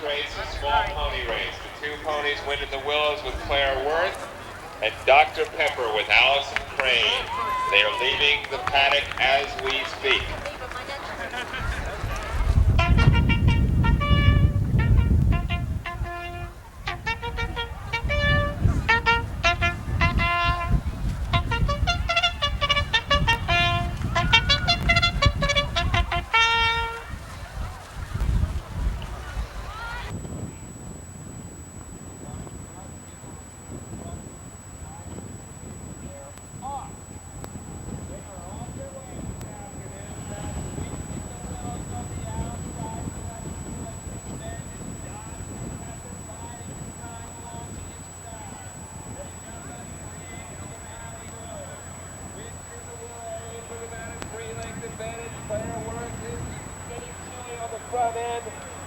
race, a small pony race. The two ponies win in the Willows with Claire Worth and Dr. Pepper with Allison Crane. They are leaving the paddock as we speak.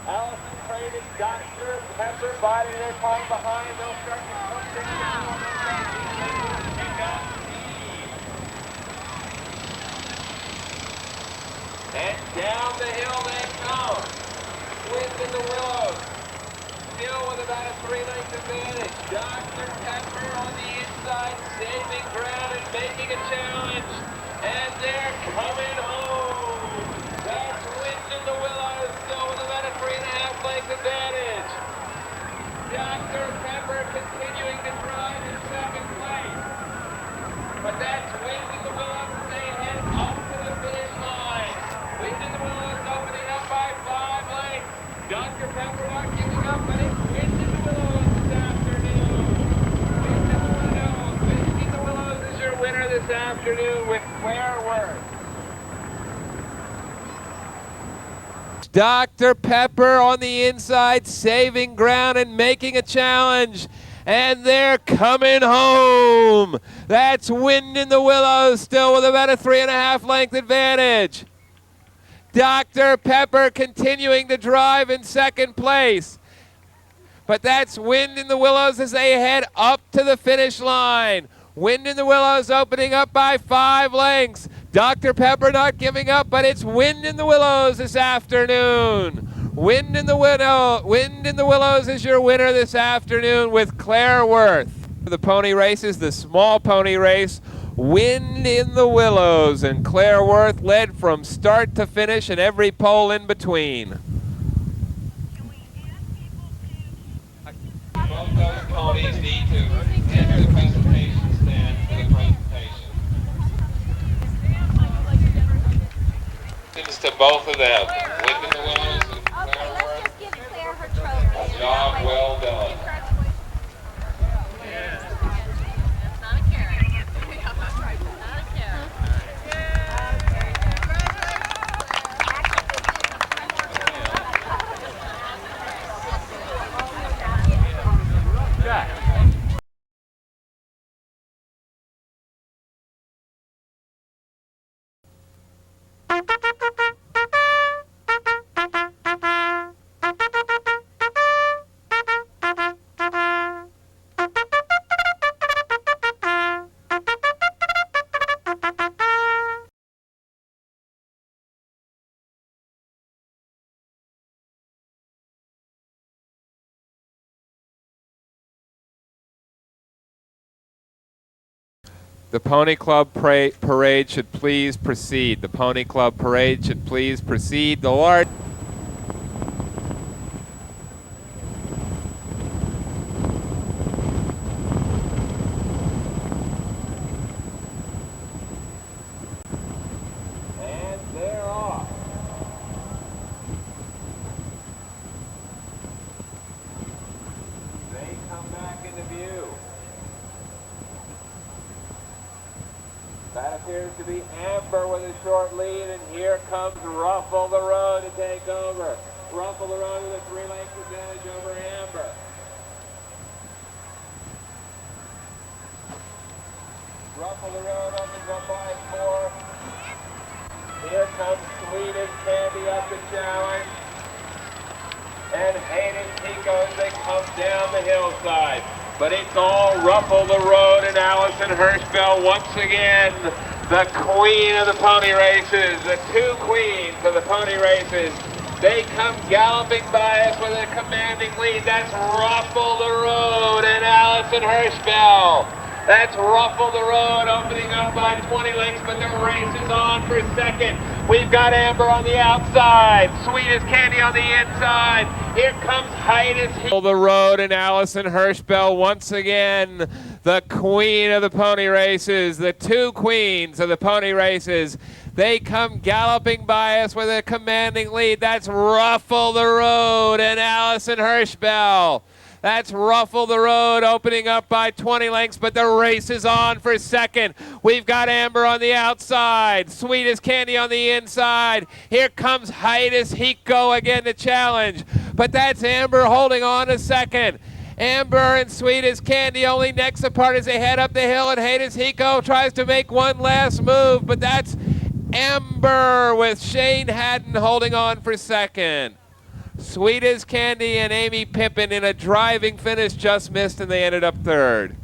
Allison Crane and Dr. Pepper biding their time behind. They'll start to come down. And down the hill they come. Wind in the Willows. Still with about a 3-length advantage. Dr. Pepper on the inside, saving ground and making a challenge. And they're coming home. That's Wind in the Willows, still with about a 3.5-length advantage. Dr. Pepper continuing to drive in second place. But that's Wind in the Willows as they head up to the finish line. Wind in the Willows opening up by 5 lengths. Dr. Pepper not giving up, but it's Wind in the Willows this afternoon. Wind in the Willows is your winner this afternoon with Claire Worth. Dr. Pepper on the inside, saving ground and making a challenge. And they're coming home. That's Wind in the Willows, still with about a 3.5-length advantage. Dr. Pepper continuing to drive in second place. But that's Wind in the Willows as they head up to the finish line. Wind in the Willows opening up by 5 lengths. Dr. Pepper not giving up, but it's Wind in the Willows this afternoon. Wind in the Willows is your winner this afternoon with Claire Worth. The pony races, the small pony race, Wind in the Willows, and Claire Worth led from start to finish and every pole in between. Both those ponies need to enter the presentation stand for the presentation. To both of them. Wind in the Willows and Claire Worth. Let's just give Claire her trophy. Job well done. That's not a carrot. Not a carrot. Jack. The Pony Club parade should please proceed. The Pony Club parade should please proceed. The large... And they're off. They come back into view. That appears to be Amber with a short lead, and here comes Ruffle the Road to take over. Ruffle the Road with a 3-length advantage over Amber. Ruffle the Road opens up by 4. Here comes Sweet as Candy up the challenge. And Hayden Pico as they come down the hillside. But it's all Ruffle the Road and Allison Hirschfeld once again, the queen of the pony races, the two queens of the pony races, They come galloping by us with a commanding lead. That's Ruffle the Road and Allison Hirschbell. That's Ruffle the Road opening up by 20 lengths, but the race is on for second. We've got Amber on the outside, Sweet as Candy on the inside. Here comes Hiatus. The Road and Allison Hirschbell once again, the queen of the pony races, the two queens of the pony races. They come galloping by us with a commanding lead. That's Ruffle the Road and Allison Hirschbell. That's Ruffle the Road opening up by 20 lengths, but the race is on for second. We've got Amber on the outside, Sweet as Candy on the inside. Here comes Hiatus Hiko again to challenge, but that's Amber holding on to second. Amber and Sweet as Candy only necks apart as they head up the hill, and Hiatus Hiko tries to make one last move, but that's Amber with Shane Haddon holding on for second. Sweet as Candy and Amy Pippin in a driving finish just missed, and they ended up third.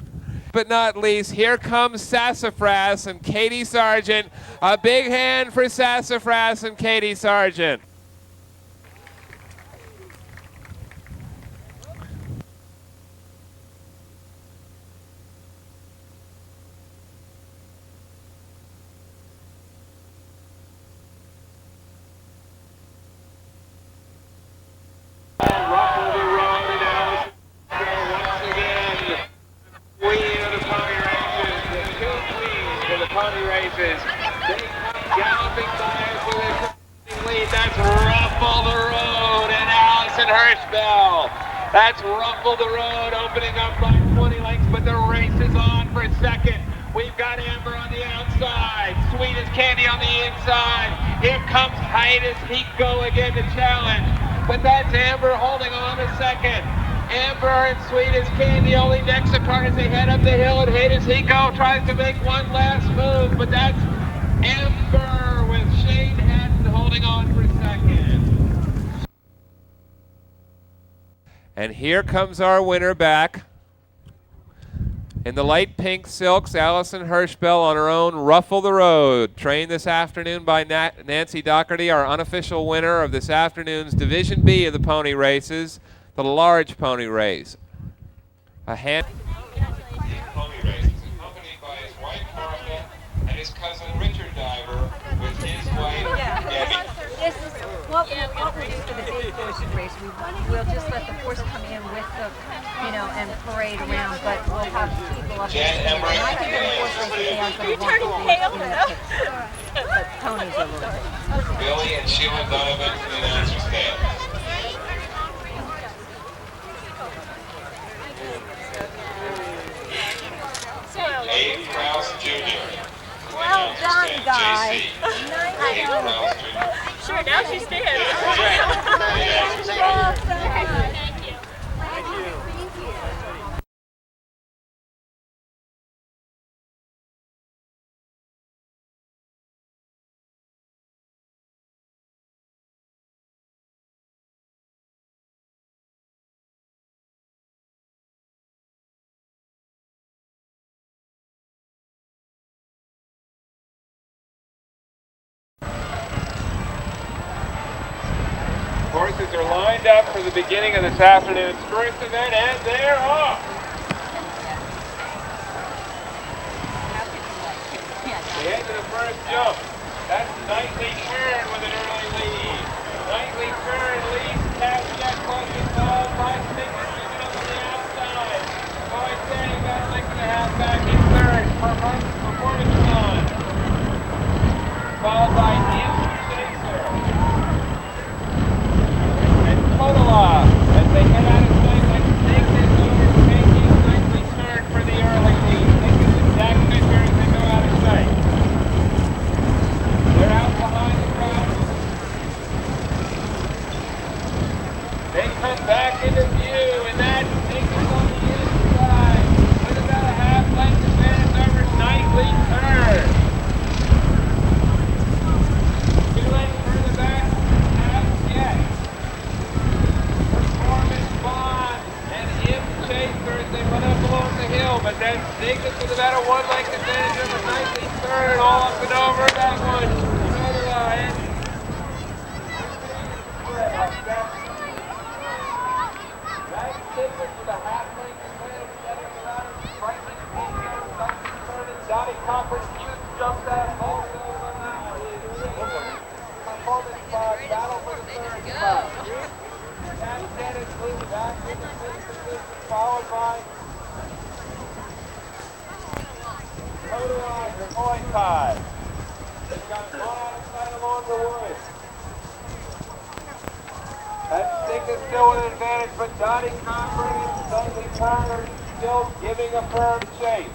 But not least, here comes Sassafras and Katie Sargent. A big hand for Sassafras and Katie Sargent. Pony races. They come galloping by us with a commanding lead. That's Ruffle the Road and Allison Hirschbell. That's Ruffle the Road opening up by 20 lengths, but the race is on for second. We've got Amber on the outside, Sweet as Candy on the inside. Here comes Hiatus Hiko again to challenge, but that's Amber holding on to second. Amber and Sweet as Candy only necks apart as they head up the hill, and Hiatus Hiko tries to make one last move, but that's Amber with Shane Haddon holding on for second. And here comes our winner back. In the light pink silks, Allison Hirschbell on her own Ruffle the Road, trained this afternoon by Nancy Doherty, our unofficial winner of this afternoon's Division B of the pony races, the large pony race. A hand. Pony races, accompanied by his wife Martha and his cousin Richard Diver with his wife Debbie. This is what we do for the big horse race. We'll just let the horse come in with the, and parade around, but we'll have people up there. And I think the horse races they are going to want the but ponies are little. Billy and Sheila Donovan to the announcer's stand. Abe Krause Jr. Well done, guys. Abe Krause Jr. Sure, now she stands. Well done. Thank you. Horses are lined up for the beginning of this afternoon's first event, and they're off. They head to the first jump. That's Knightley Kern with an early lead. Knightley Kern leads past that closely followed by Signature on the outside. Boy Standing about a length and a half back in third for Performance on. Followed by Neil Chaser. Monologue as they head out of sight like take this over, taking Knightley Kern for the early lead. Think it's exact figure as they go out of sight. They're out behind still with an advantage, but Donnie Cochran and Dudley Turner still giving a firm chase.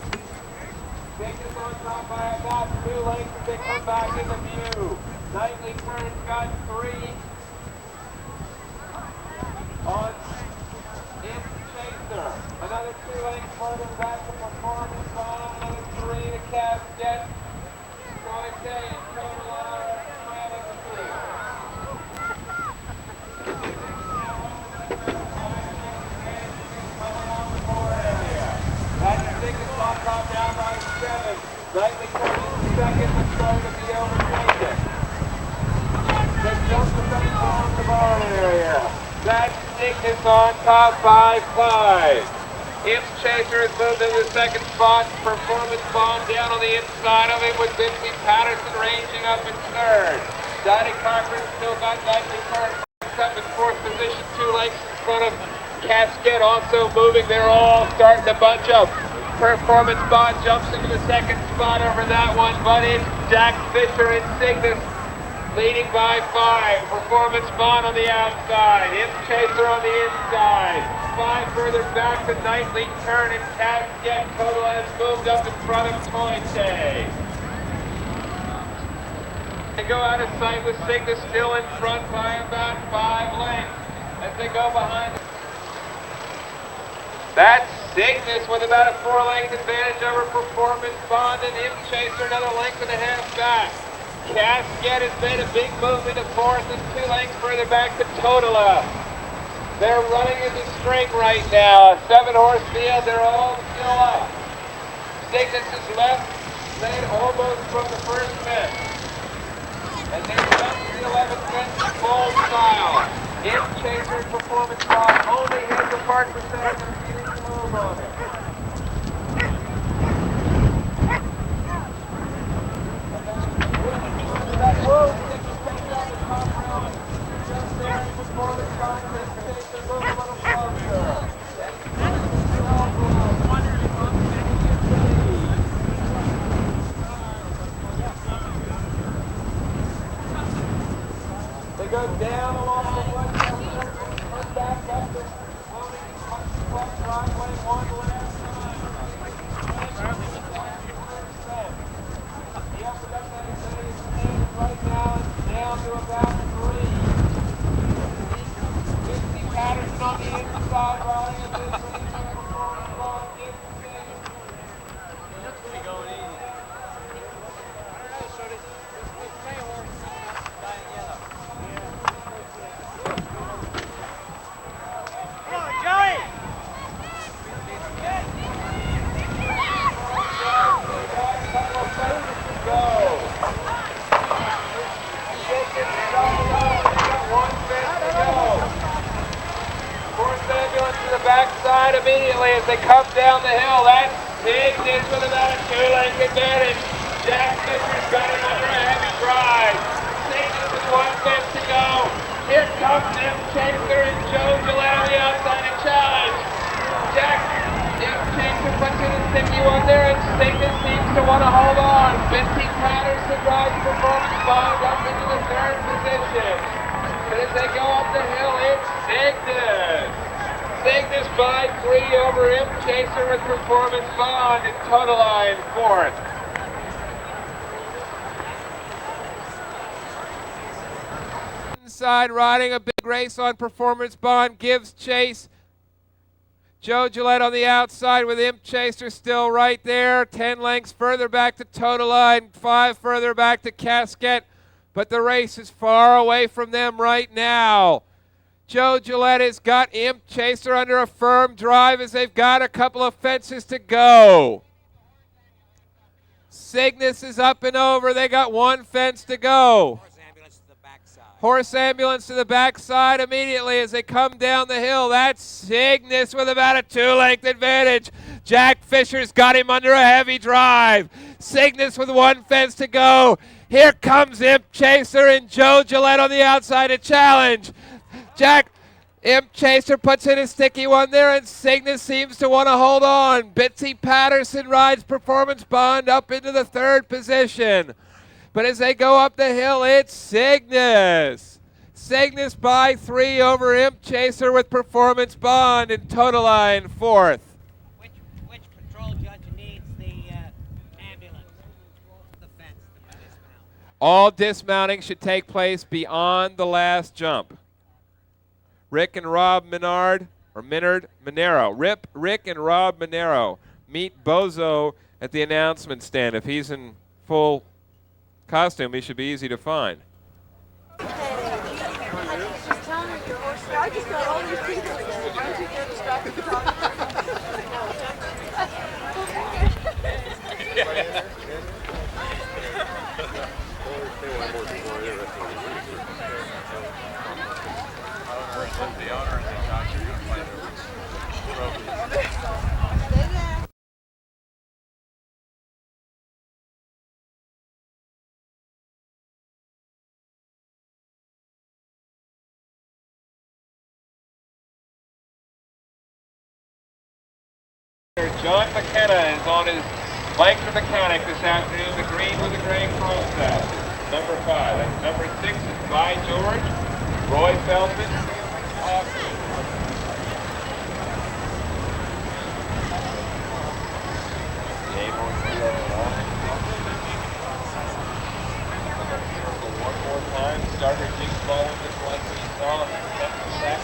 Biggest on top by about 2 lengths as they come back into view. Knightley Turn's got 3 on Imp Chaser. Another 2 lengths further back to Performance Bond. Another 3 to Casket. Croy and Crowninshield trailing the field. That's Biggest on top down by 7. Knightley Turn's second and starting to be overtaken. They jump the second along the barn area. That's Biggest on top by 5. Imp Chaser has moved into the second spot. Performance Bond down on the inside of it with Vicmead Patterson ranging up in third. Donnie Cochran still got Knightley Turn up in fourth position, 2 lengths in front of Casket also moving. They're all starting to bunch up. Performance Bond jumps into the second spot over that one, but it's Jack Fisher and Cygnus leading by 5. Performance Bond on the outside. Imp Chaser on the inside. 5 further back to Knightley Turn and Casket. Total has moved up in front of Pointe. They go out of sight with Cygnus still in front by about 5 lengths as they go behind. That's Cygnus with about a 4-length advantage over Performance Bond and Imp Chaser, another length and a half back. Casket has made a big move into fourth and 2 lengths further back to Totola. They're running into string right now. 7-horse field, they're all still up. Cygnus is left, led almost from the first fence. And they're up to the 11th fence in full style. Imp Chaser and Performance Bond only heads apart for second and getting the move on it. They go down along the right side, come back up the driveway, 1 left. The upper left hand is right now down to about 3. 50 Patterson on the inside, riding a bit for the Performance Bond. That's going to be going easy. Backside immediately as they come down the hill. That's Cygnus with about a 2-length advantage. Jack Fisher's got him under a heavy drive. Cygnus with 1 fence to go. Here comes Imp Chaser and Joe Gillette on the outside to challenge. Imp Chaser puts in a sticky one there and Cygnus seems to want to hold on. Vicmead Patterson rides Performance Bond up into the 3rd position. But as they go up the hill, it's Cygnus. Cygnus by 3 over Imp Chaser with Performance Bond and Totola in 4th. Inside riding a big race on Performance Bond gives chase. Joe Gillette on the outside with Imp Chaser still right there. 10 lengths further back to Totola and 5 further back to Casket. But the race is far away from them right now. Joe Gillette has got Imp Chaser under a firm drive as they've got a couple of fences to go. Cygnus is up and over. They got 1 fence to go. Horse ambulance to the backside immediately as they come down the hill. That's Cygnus with about a 2-length advantage. Jack Fisher's got him under a heavy drive. Cygnus with 1 fence to go. Here comes Imp Chaser and Joe Gillette on the outside to challenge. Imp Chaser puts in a sticky one there, and Cygnus seems to want to hold on. Bitsy Patterson rides Performance Bond up into the 3rd position. But as they go up the hill, it's Cygnus. Cygnus by 3 over Imp Chaser with Performance Bond and Totaline 4th. Which patrol judge needs the ambulance? The fence, the dismount. All dismounting should take place beyond the last jump. Rick and Rob Minard, or Minero. Rick and Rob Minero. Meet Bozo at the announcement stand. If he's in full costume, he should be easy to find. I just got all these people. Why don't you get distracted talking? John McKenna is on his bike for mechanic this afternoon, the green with the gray chrome set. Number 5. That's number 6 is By George, Roy Feldman, one more time, starter jigsaw with this like we saw in the second set.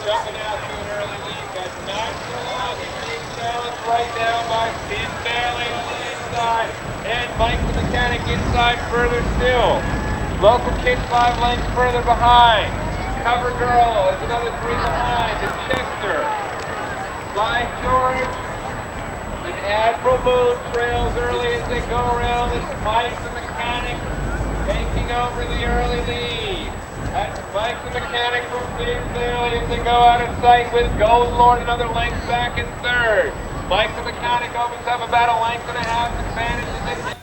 Jumping out to an early lead, got not so long. He's being challenged right now by Steve Bailey on the inside, and Mike the mechanic inside further still. Local Kid 5 lengths further behind. Cover Girl is another 3 behind. And Chester, by George, and Admiral Moon trails early as they go around. It's Mike the mechanic taking over the early lead. That's Mike the mechanic from Big Bailey as they go out of sight with Gold Lord another length back in 3rd. Mike the mechanic opens up about a length and a half advantage as they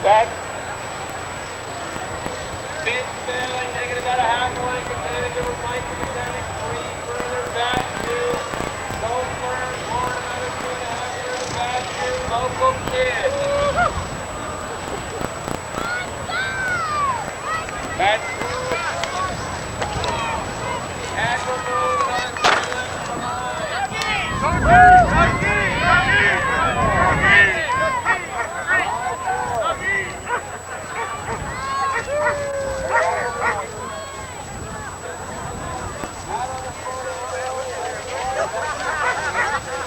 That's Big Bailey taking about a half a length advantage over Mike the mechanic. 3 further back to Goldberg, more another 2.5 further back to Local Kid. That's Admiral Moon on 3 lengths behind.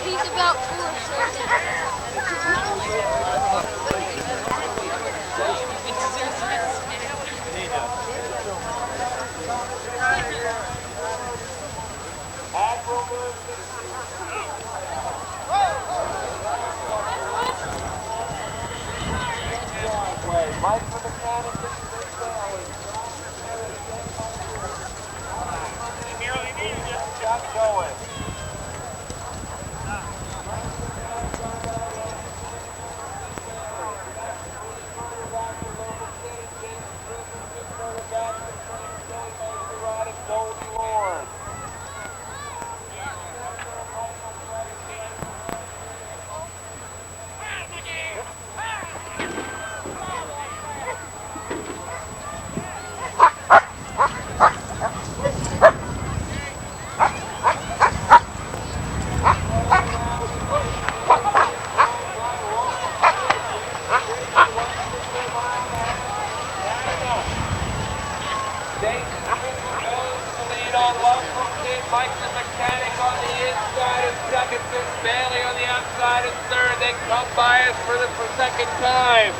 He's about 4 Mike the mechanic is Big Bailey. Got going. Mike the mechanic on the inside is second, Bailey on the outside is 3rd. They come by us for the second time.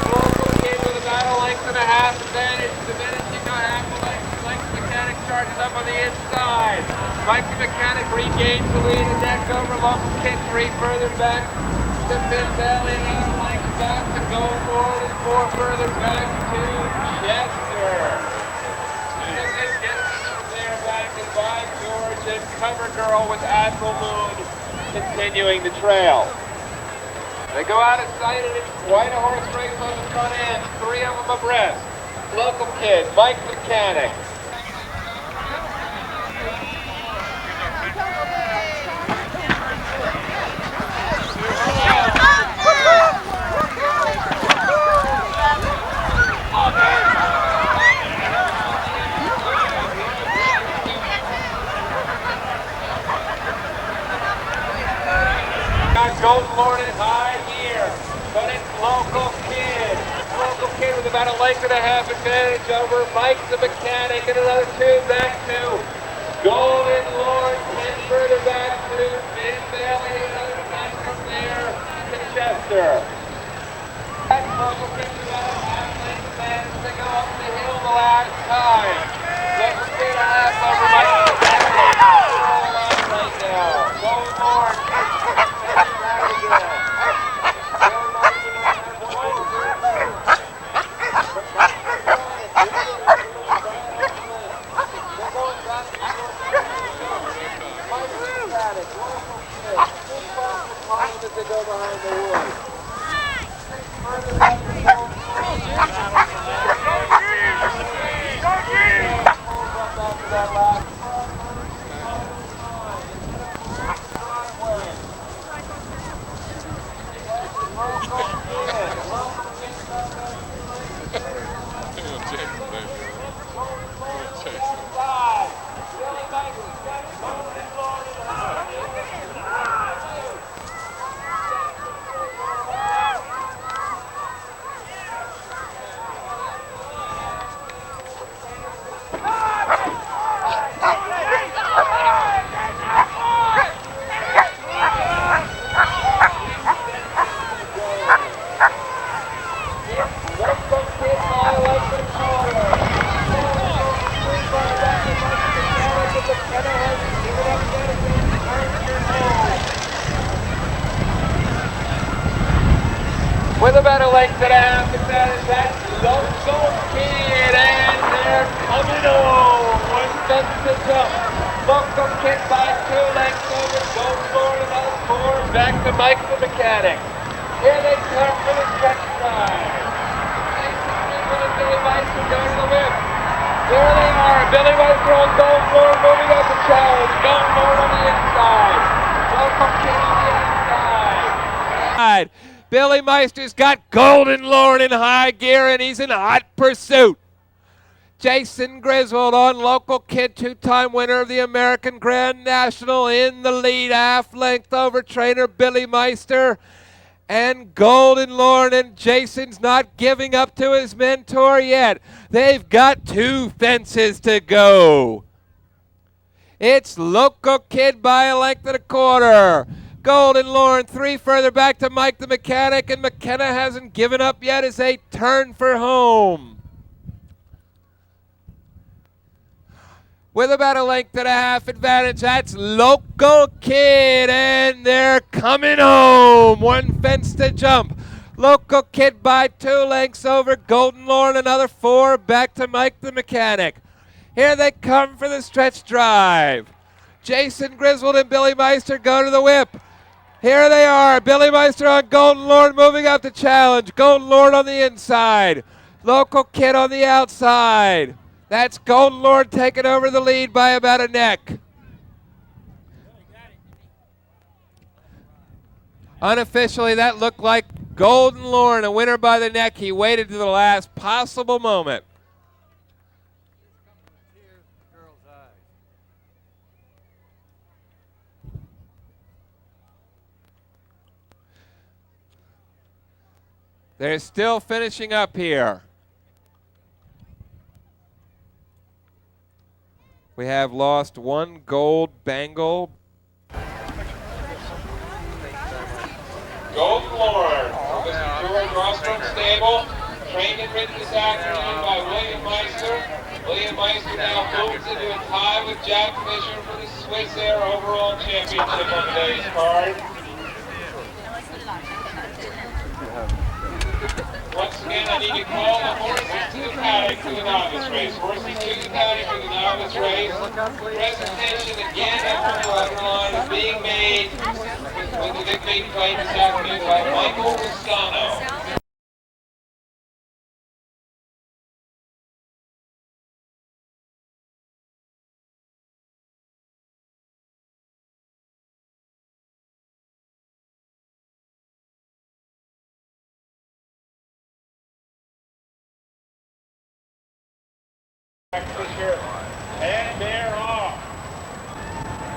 Local Kid with about a length and a half advantage, diminishing a half on the inside. Mike the Mechanic regains the lead and neck over Local Kid 3 further back to Mid Valley and out of Mike back to go forward and 4 further back to Chester. There back and by George and Cover Girl with Admiral Moon continuing the trail. They go out of sight and it's quite a horse race on the front end. 3 of them abreast. Local Kid, Mike the Mechanic. Golden Lord in high gear, but it's Local Kid. Local Kid with about a length and a half advantage over Mike the Mechanic and another 2 back to Golden Lord, 10 further back to Mid Valley, another 10 from there to Chester. That's Local Kid with about a half length advantage to go up the hill the last time. Local Kid a half over Mike the Mechanic. Roll on right now. Golden Lord. Go behind the woods. With about a length and a half advantage, that's Local Kid, and they're coming home. 1 fence to jump. Local Kid by 2 lengths over Golden Lord, another 4 back to Mike the Mechanic. Here they come for the stretch drive. Billy Meister go to the whip. There they are. Billy Meister on Golden Lord moving up the challenge. Golden Lord on the inside. Local Kid on the outside. Billy Meister's got Golden Lord in high gear and he's in hot pursuit. Jason Griswold on Local Kid, 2-time winner of the American Grand National in the lead, half length over trainer Billy Meister. And Golden Lord, and Jason's not giving up to his mentor yet. They've got 2 fences to go. It's Local Kid by a length and a quarter. Golden Lord 3 further back to Mike the Mechanic, and McKenna hasn't given up yet as they turn for home. With about a length and a half advantage, that's Local Kid, and they're coming home. 1 fence to jump. Local Kid by 2 lengths over Golden Lord, another 4 back to Mike the Mechanic. Here they come for the stretch drive. Jason Griswold and Billy Meister go to the whip. Here they are, Billy Meister on Golden Lord moving up the challenge. Golden Lord on the inside. Local Kid on the outside. That's Golden Lord taking over the lead by about a neck. Unofficially, that looked like Golden Lord, a winner by the neck. He waited to the last possible moment. They're still finishing up here. We have lost 1 gold bangle. Golden Lord from the George Rostrom stable, trained and ridden this afternoon by William Meister. William Meister now moves into a tie with Jack Fisher for the Swiss Air overall championship on today's card. Once again, I need to call the horses to the paddock for the novice race. Horses to the paddock for the novice race. Presentation again up on the line is being made with the Vicmead fight this afternoon by Michael Rustano. And they're off.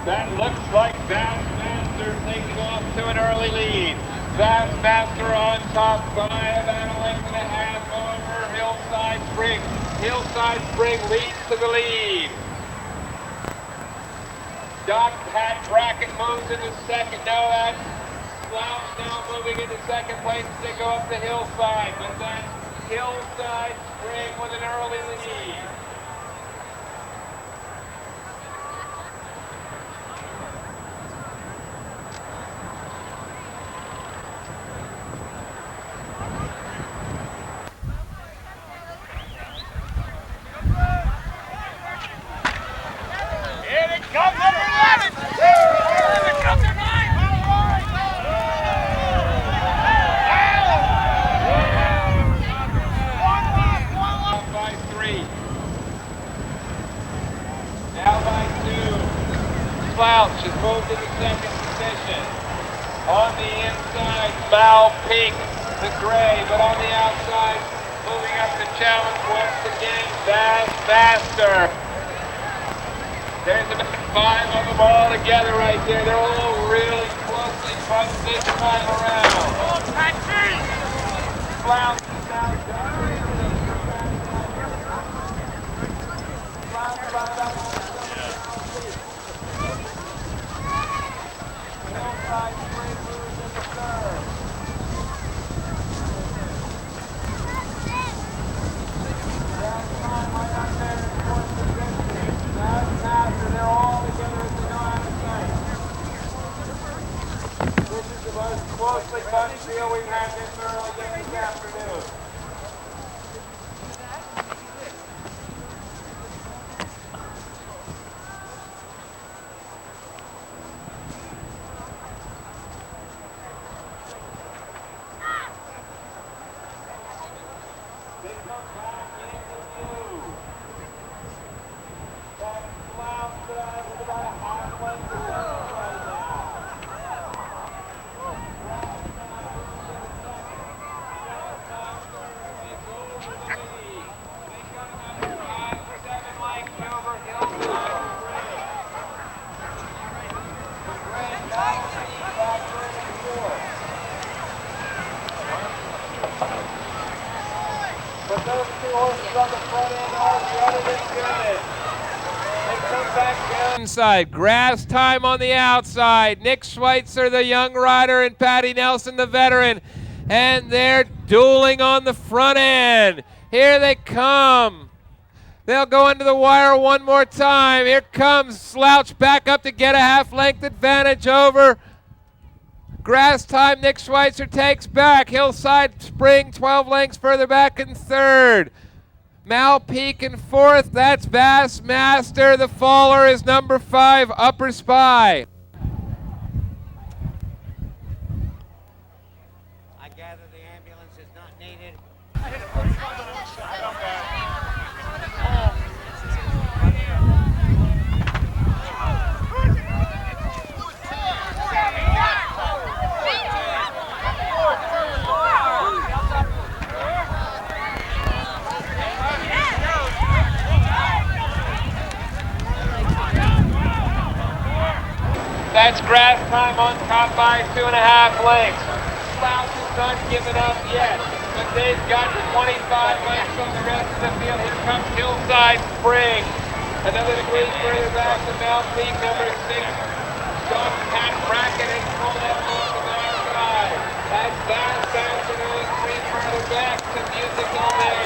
That looks like Bassmaster taking off to an early lead. Bassmaster on top by about a length and a half over Hillside Spring. Hillside Spring leads to the lead. Doc Pat Brackett moves into second. Now that's Slouch now moving into second place as they go up the hillside. But that's Hillside Spring with an early lead. Slouch has moved into second position. On the inside, Mal Peak, the gray, but on the outside, moving up the challenge once again, Bassmaster. There's about 5 of them all together right there. They're all really closely bunched this time around. Slouch is now done. They're all together as they go out of sight. This is the most closely bunched field we've had this early this afternoon. But those two horses on the front end are better than good. They come back down. Inside, grass time on the outside. Nick Schweitzer, the young rider, and Patty Nelson, the veteran. And they're dueling on the front end. Here they come. They'll go into the wire one more time. Here comes Slouch back up to get a half-length advantage over Grass Time. Nick Schweitzer takes back. Hillside Spring 12 lengths further back in third. Mal Peak in fourth. That's Bassmaster. The faller is number 5, Upper Spy. I gather the ambulance is not needed. That's Grass Time on top by 2.5 lengths. Slouch is not giving up yet, but they've got 25 lengths on the rest of the field. Here comes Hillside Spring. Another degree further back to Mal Peak, number 6. John Pat Brackett has pulled up on the outside. That's Bassmaster going 3 further back to Music All Day.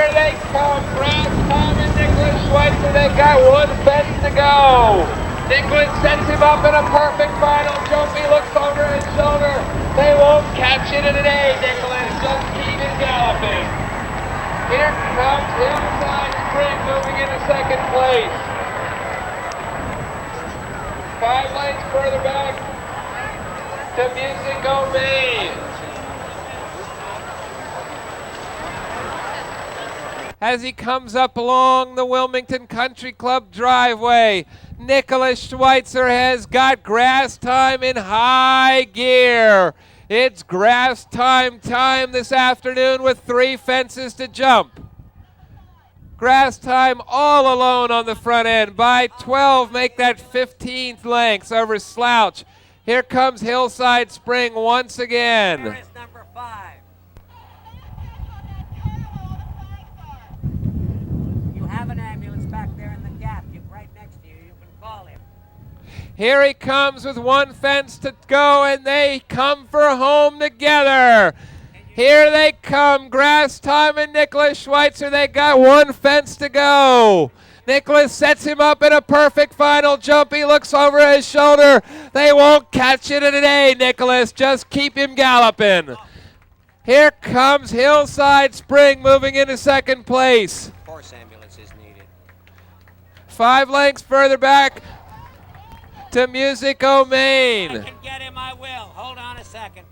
Here they come, Grass Time and Nicholas Schweitzer. They got one fence to go. Nicholas sets him up in a perfect final jump. He looks over his shoulder. They won't catch it today, Nicholas. Just keep it galloping. Here comes Hillside Spring moving into second place. 5 lengths further back to Music O'Main. As he comes up along the Wilmington Country Club driveway, Nicholas Schweitzer has got Grass Time in high gear. It's Grass Time this afternoon with 3 fences to jump. Grass Time all alone on the front end. By 12, make that 15th lengths over Slouch. Here comes Hillside Spring once again. There is number 5. You have an ambulance back there in the gap. Right next to you. You can call him. Here he comes with 1 fence to go, and they come for home together. Here they come, Grass Time and Nicholas Schweitzer. They got 1 fence to go. Nicholas sets him up in a perfect final jump. He looks over his shoulder. They won't catch it today, Nicholas. Just keep him galloping. Here comes Hillside Spring moving into second place. Horse ambulance is needed. 5 lengths further back to Music O'Main. I can get him, I will. Hold on a second.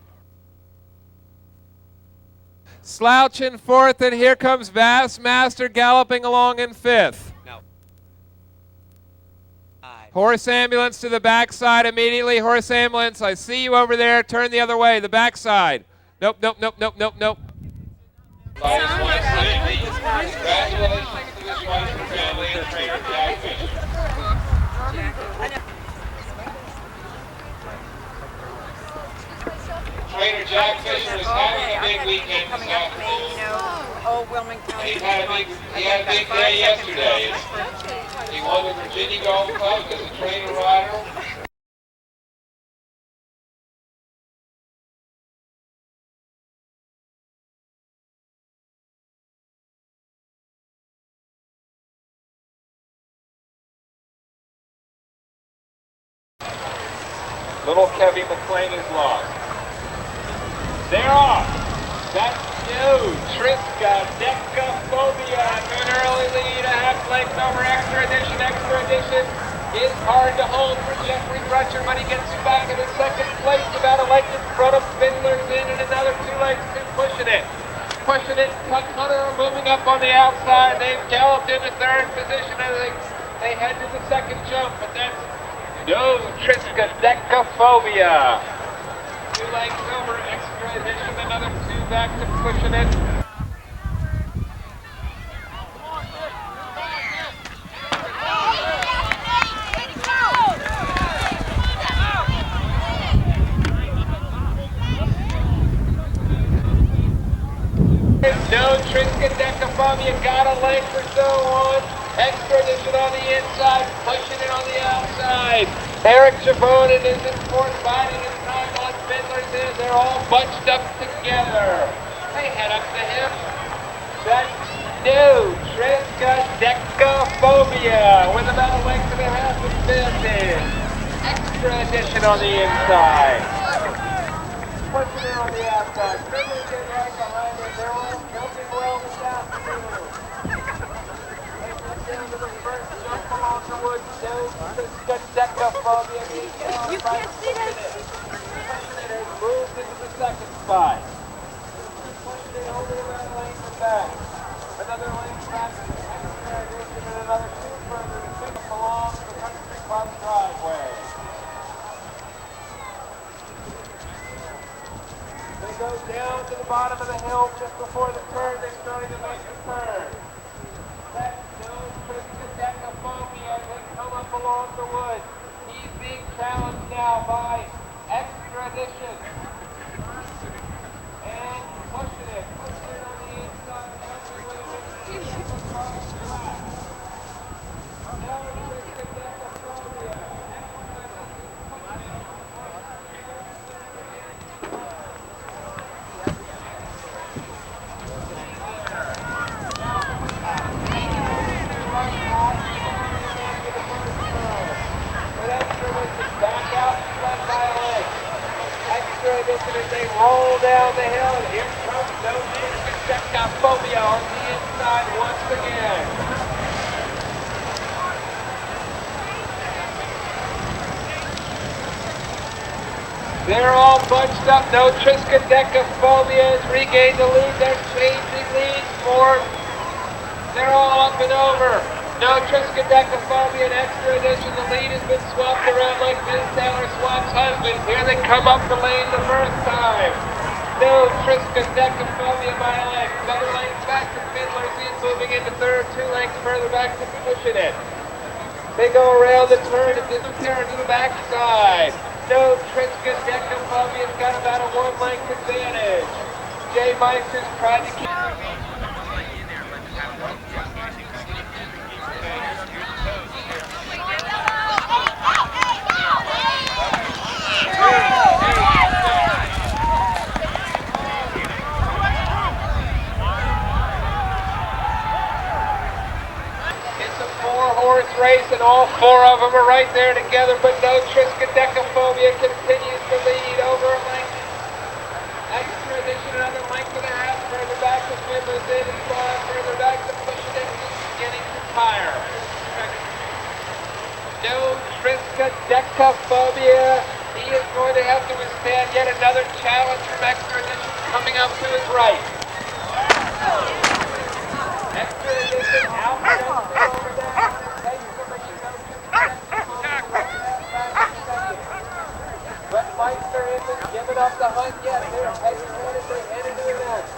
Slouch in 4th, and here comes Vast Master galloping along in 5th. No. Horse ambulance to the backside immediately. Horse ambulance, I see you over there. Turn the other way, the backside. Nope, nope, nope, nope, nope, nope. Congratulations to the Schweitzer family and trainer Jack Fisher. Trainer Jack Fisher is having a big weekend this afternoon. He had a big day yesterday. He won the Virginia Golf Club as a trainer rider. Little Kevin McLean is lost. They're off. That's new. Triska Decaphobia to an early lead. A half length over Extra Edition. Extra Edition is hard to hold for Jeffrey Crutcher, but he gets back in second place. About a length in front of Fiddler's in and another 2 lengths to pushing it. Pushing it. Hunter moving up on the outside. They've galloped into 3rd position as they head to the second jump, but that's no Triska Decaphobia. 2 lengths over Extra Edition, another 2 back to pushing it. No Triska Decaphobia, got a length or so on Extra Edition on the inside, pushing it on the outside. Eric Chavonin is in 4th, fighting his time on Fiddler's in. They're all bunched up together. They head up to him. That's new Triska Decaphobia with about a length and a half of 5th. Extra Edition on the inside. Pushing it on the outside. Fiddler's in right behind it. They're all jumping well this afternoon. Down to the first jump along the woods. No Decaphobia. You can't see that. It has moved into the second spot. Pushing it over that lane and back. Another lane back to the Extra Edition and another 2 further to pick up along the Country Club driveway. They go down to the bottom of the hill just before the turn. They're starting to make the turn. That's no Triska Decaphobia as they come up along the woods. He's being challenged now by Extra Edition. And pushing it on the inside. No Triska Decaphobia. inside once again. They're all bunched up. No Triskaidekaphobia has regained the lead. They're changing leads for. They're all up and over. No Triskaidekaphobia and Extra Edition. The lead has been swapped around like Middletown or swaps husband. Here they come up the lane the first time. No Triskaidekaphobia by a length. Another length back to Fiddler's in, moving into third. 2 lengths further back to Pushing It. They go around the turn and disappear into the backside. No Triskaidekaphobia's got about a 1 length advantage. Jay Meister's trying to keep. Horse race, and all 4 of them are right there together, but no Triskaidekaphobia continues to lead over a length. Extra Edition another length and a half further back to Fiddler's in and 5 further back to Pushing It, beginning to tire. No Triskaidekaphobia. He is going to have to withstand yet another challenge from Extra Edition coming up to his right. Extra Edition out over there. But Meister isn't giving up the hunt yet. They're headed into the next.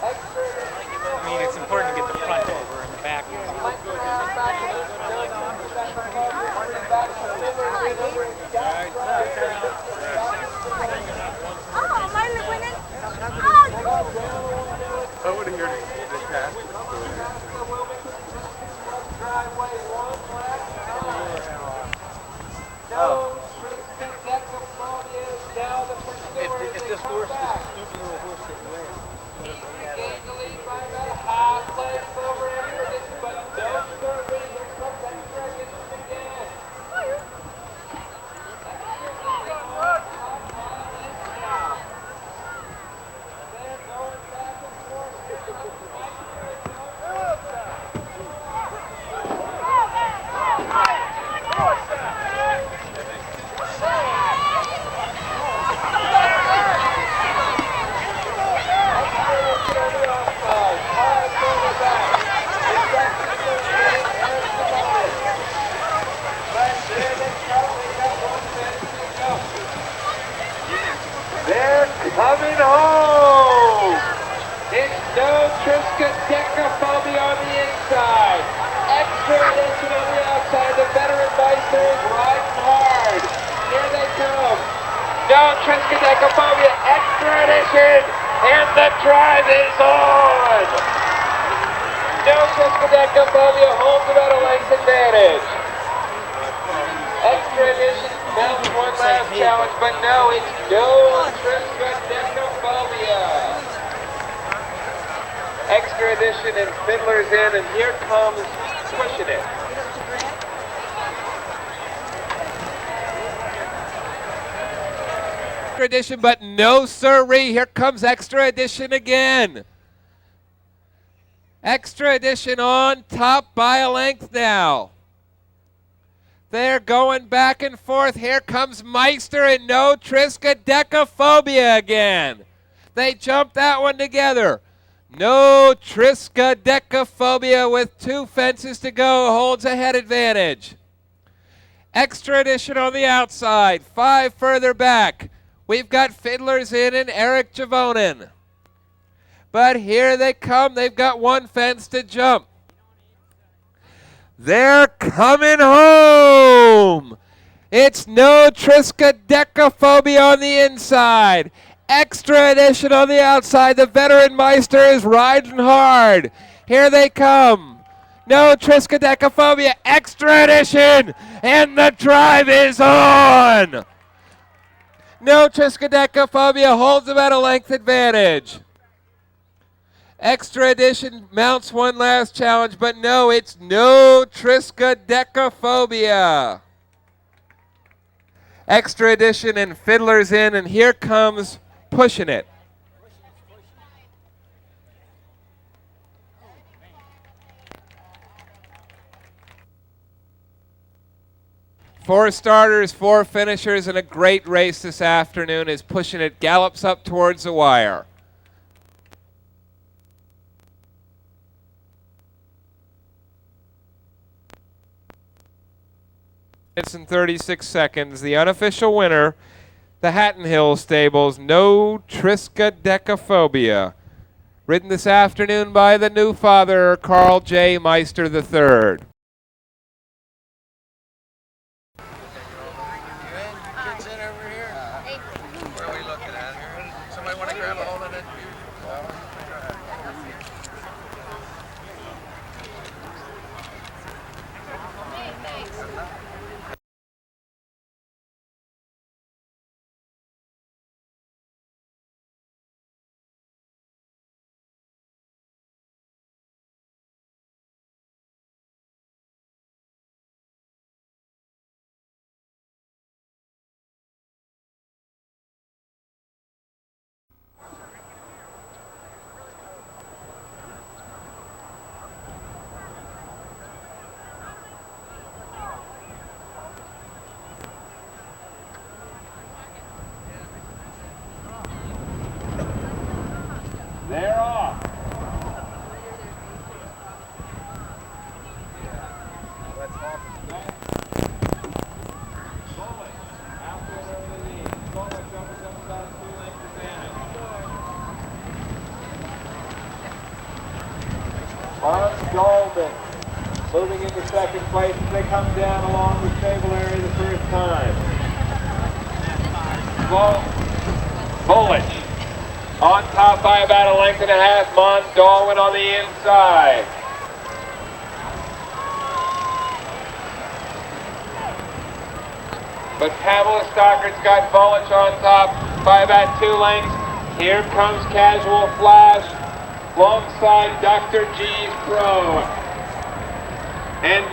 Extra Edition. I mean, it's important to get the front over and the back. I would have heard this pass. If this horse, this stupid little horse didn't win. Gained the lead by about a half length over Extra Edition, but no survey. Here comes Extra Edition again. They're going back and forth. They're coming home! It's no Triskaidekaphobia on the inside. Extra Edition on the outside. The veteran Meister is riding hard. Here they come. No Triskaidekaphobia, Extra Edition, and the drive is on! No Triskaidekaphobia holds about a length advantage. Extra Edition mounts 1 last challenge, but no, it's no Triskaidekaphobia. Extra Edition and Fiddler's in, and here comes Pushing It. Extra Edition, but no sirree. Here comes Extra Edition again. Extra Edition on top by a length now. They're going back and forth. Here comes Meister and no Triskaidekaphobia again. They jumped that one together. No Triskaidekaphobia with 2 fences to go holds a head advantage. Extra Edition on the outside, 5 further back. We've got Fiddler's in and Eric Javonen. But here they come. They've got 1 fence to jump. They're coming home. It's no Triskaidekaphobia on the inside. Extra Edition on the outside. The veteran Meister is riding hard. Here they come. No Triskaidekaphobia. Extra Edition. And the drive is on. No Triskaidekaphobia holds about a length advantage. Extra Edition mounts 1 last challenge, but no, it's no Triskaidekaphobia. Extra Edition and Fiddler's in, and here comes Pushing It. 4 starters, 4 finishers, and a great race this afternoon is pushing it, gallops up towards the wire. Minutes and 36 seconds. The unofficial winner, the Hatton Hill Stables, No Triskaidekaphobia. Ridden this afternoon by the new father, Carl J. Meister III. Kids in over here? What are we looking at here? Somebody want to grab a hold of it? They're off. Golden moving into second place as they come down along the stable area the first time. Bullish on top by about a length and a half. Dilwyne on the inside. But Pamela Stockert's got Bullish on top by about 2 lengths. Here comes Casual Flash alongside Dr. G's Pro. And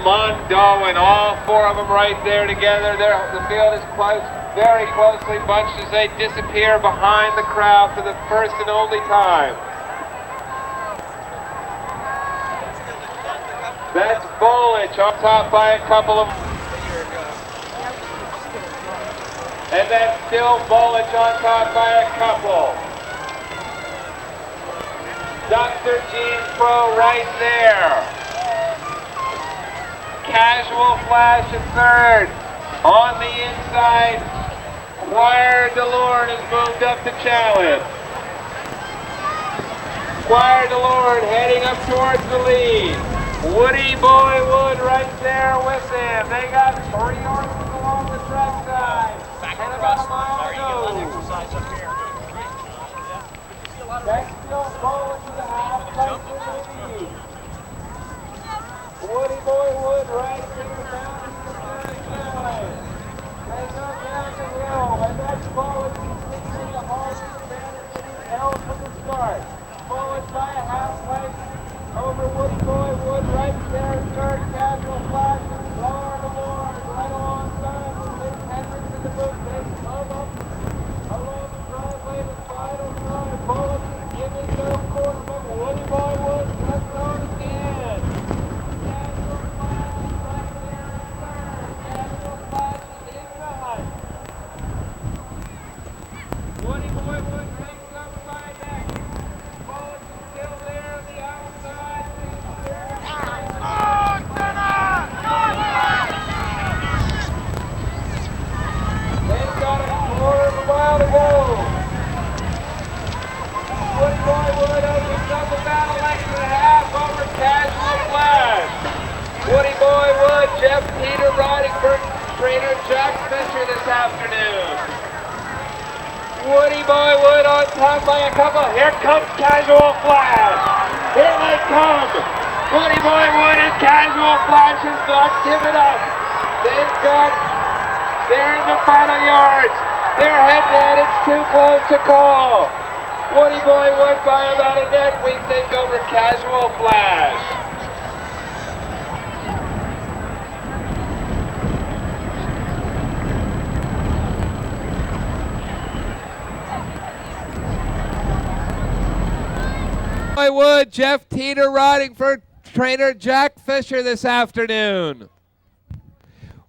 Dilwyne, all 4 of them right there together. The field is close, very closely bunched as they disappear behind the crowd for the first and only time. That's Bullish on top by a couple of... And that's still Bullish on top by a couple. Dr. G's Pro right there. Casual Flash in third. On the inside, Dilwyne has moved up to challenge. Dilwyne heading up towards the lead. Woody Boy Wood right there with him. They got 3 horses along the track side. And about a mile to go. That's still Bullish to the half place in the lead. Woody Boy Wood right through the mountains of third challenge. They go down the hill, and that's Bullish continuing the horse advantage that he's held from the start. Bullish by a half place over Woody Boy Wood right there in third. Casual Flash, lower to more, right alongside with Liz Hendricks in the boot. They come up along the driveway to final time. Bullish is giving no quarter, but Woody Boy Wood just on again. Casual Flash is right there in third. Casual Flash is inside. Woody Boy Wood takes up by next. Bullish is still there on the outside. They've got a quarter of a mile to go. Woody Boy Wood opens up about a length and a half over Casual Flash. Woody Boy Wood, Jeff Peter riding for trainer Jack Fisher this afternoon. Woody Boy Wood on top by a couple. Here comes Casual Flash. Here they come. Woody Boy Wood and Casual Flash has not given up. They're in the final yards. They're head-to-head. It's too close to call. Woody Boy Wood by about a neck, we think, over Casual Flash. Wood, Jeff Teeter riding for trainer Jack Fisher this afternoon.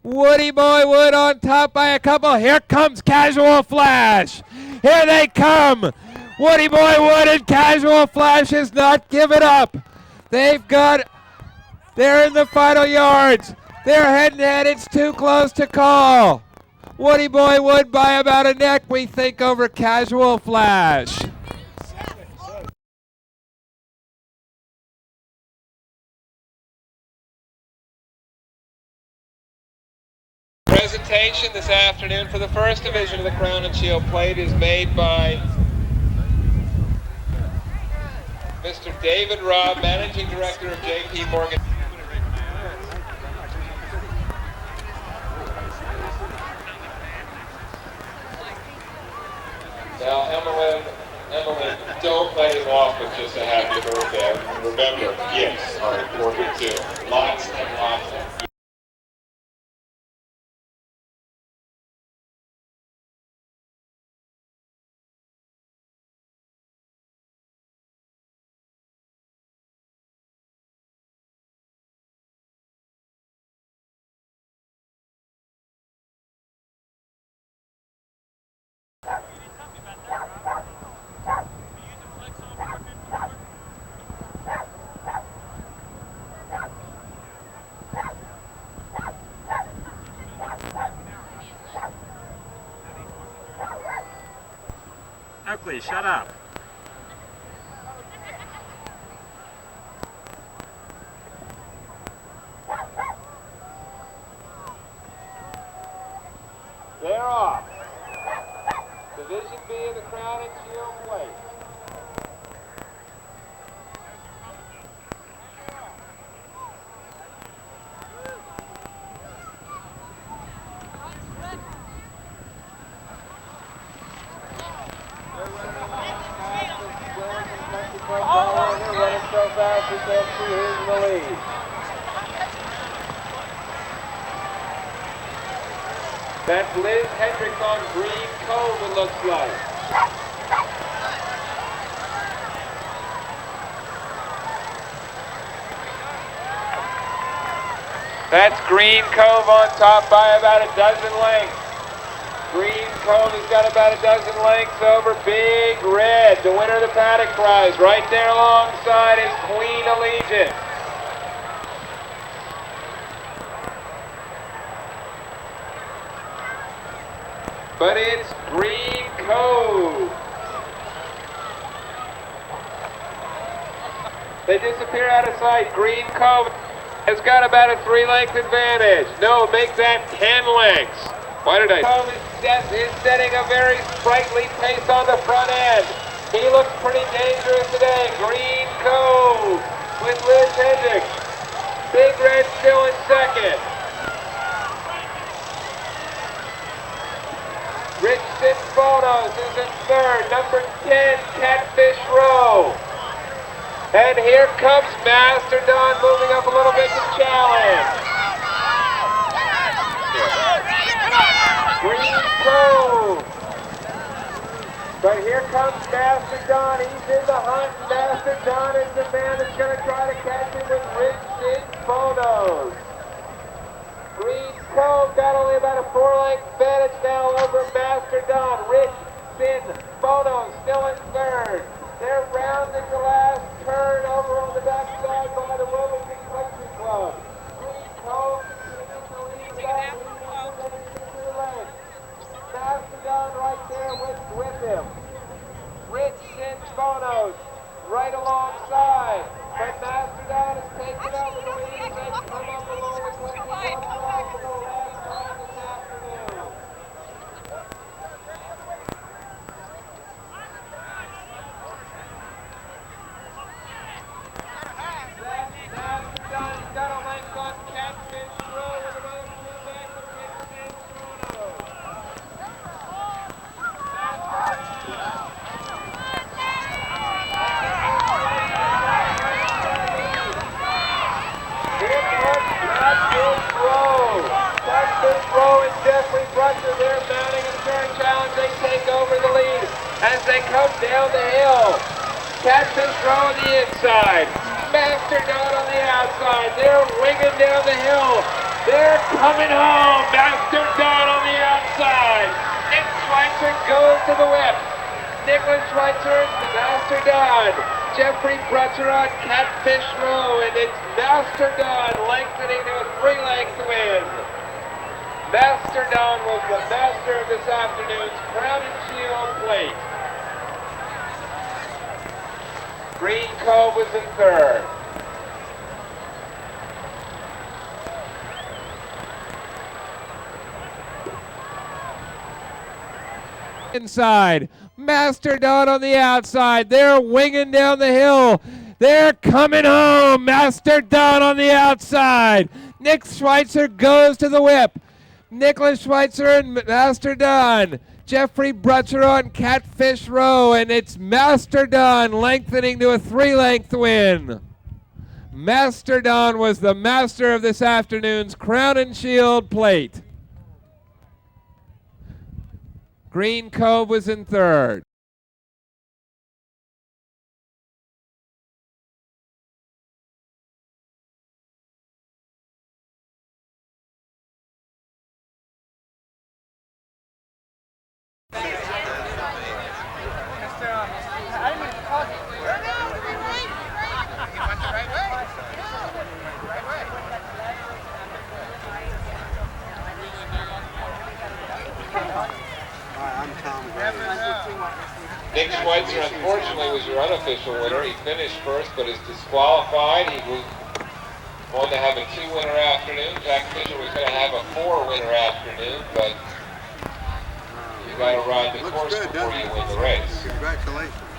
Woody Boy Wood on top by a couple. Here comes Casual Flash. Here they come. Woody Boy Wood and Casual Flash has not given up. They're in the final yards. They're head to head. It's too close to call. Woody Boy Wood by about a neck, we think, over Casual Flash. Presentation this afternoon for the first division of the Crowninshield plate is made by Mr. David Robb, Managing Director of J.P. Morgan. Now, Emily, don't let him off with just a happy birthday. Remember, gifts are important too. Lots and lots of Oakley, shut up. They're off. Division B of the Crowninshield plate. They're running so fast we can't see who's in the lead. That's Liz Hendricks on Green Cove, it looks like. That's Green Cove on top by about a dozen lengths. Green Cove has got about a dozen lengths over Big Red, the winner of the paddock prize. Right there alongside is Queen Allegiant. But it's Green Cove. They disappear out of sight. Green Cove has got about a 3-length advantage. No, make that 10 lengths. Why did I? Cove is setting a very sprightly pace on the front end. He looks pretty dangerous today. Green Cove with Liz Hendricks. Big Red still in second. Rich Sinfonos is in third. Number 10, Catfish Row. And here comes Master Don moving up a little bit to challenge. Green Cove. But here comes Master Don. He's in the hunt. Master Don is the man that's going to try to catch him with Rich Sinfonos. Green Cove got only about a 4-length advantage now over Master Don. Rich Sinfonos still in third. They're rounding the last turn over on the backside by the Wilmington Country Club. Green Cove is in the lead. Master Don right there with him. Rich Sinfonos right alongside. But Master Don is taking over the lead as they come up along with what he wants for the last time this afternoon. Master Don's got a length on Catfish Row with another 2 back to Rich Sinfonos. Here comes Catfish Row. Catfish Row and Jeffrey Brunson, they're mounting a fair challenge. They take over the lead as they come down the hill. Catfish Row on the inside. Master Don on the outside. They're winging down the hill. They're coming home. Master Don on the outside. Nick Schweitzer goes to the whip. Nicholas Schweitzer and Master Don. Jeffrey Brutzer on Catfish Row, and it's Master Don lengthening to a 3-length win. Master Don was the master of this afternoon's Crowninshield plate. Green Cove was in third. Inside, Master Don on the outside. They're winging down the hill. They're coming home. Master Don on the outside. Nick Schweitzer goes to the whip. Nicholas Schweitzer and Master Don. Jeffrey Brutzer on Catfish Row, and it's Master Don lengthening to a 3-length win. Master Don was the master of this afternoon's Crowninshield plate. Green Cove was in third. Nick Schweitzer, unfortunately, was your unofficial winner. He finished first, but is disqualified. He was going to have a 2-winner afternoon. Jack Fisher was going to have a 4-winner afternoon, but you got to ride the course before you win the race. Congratulations.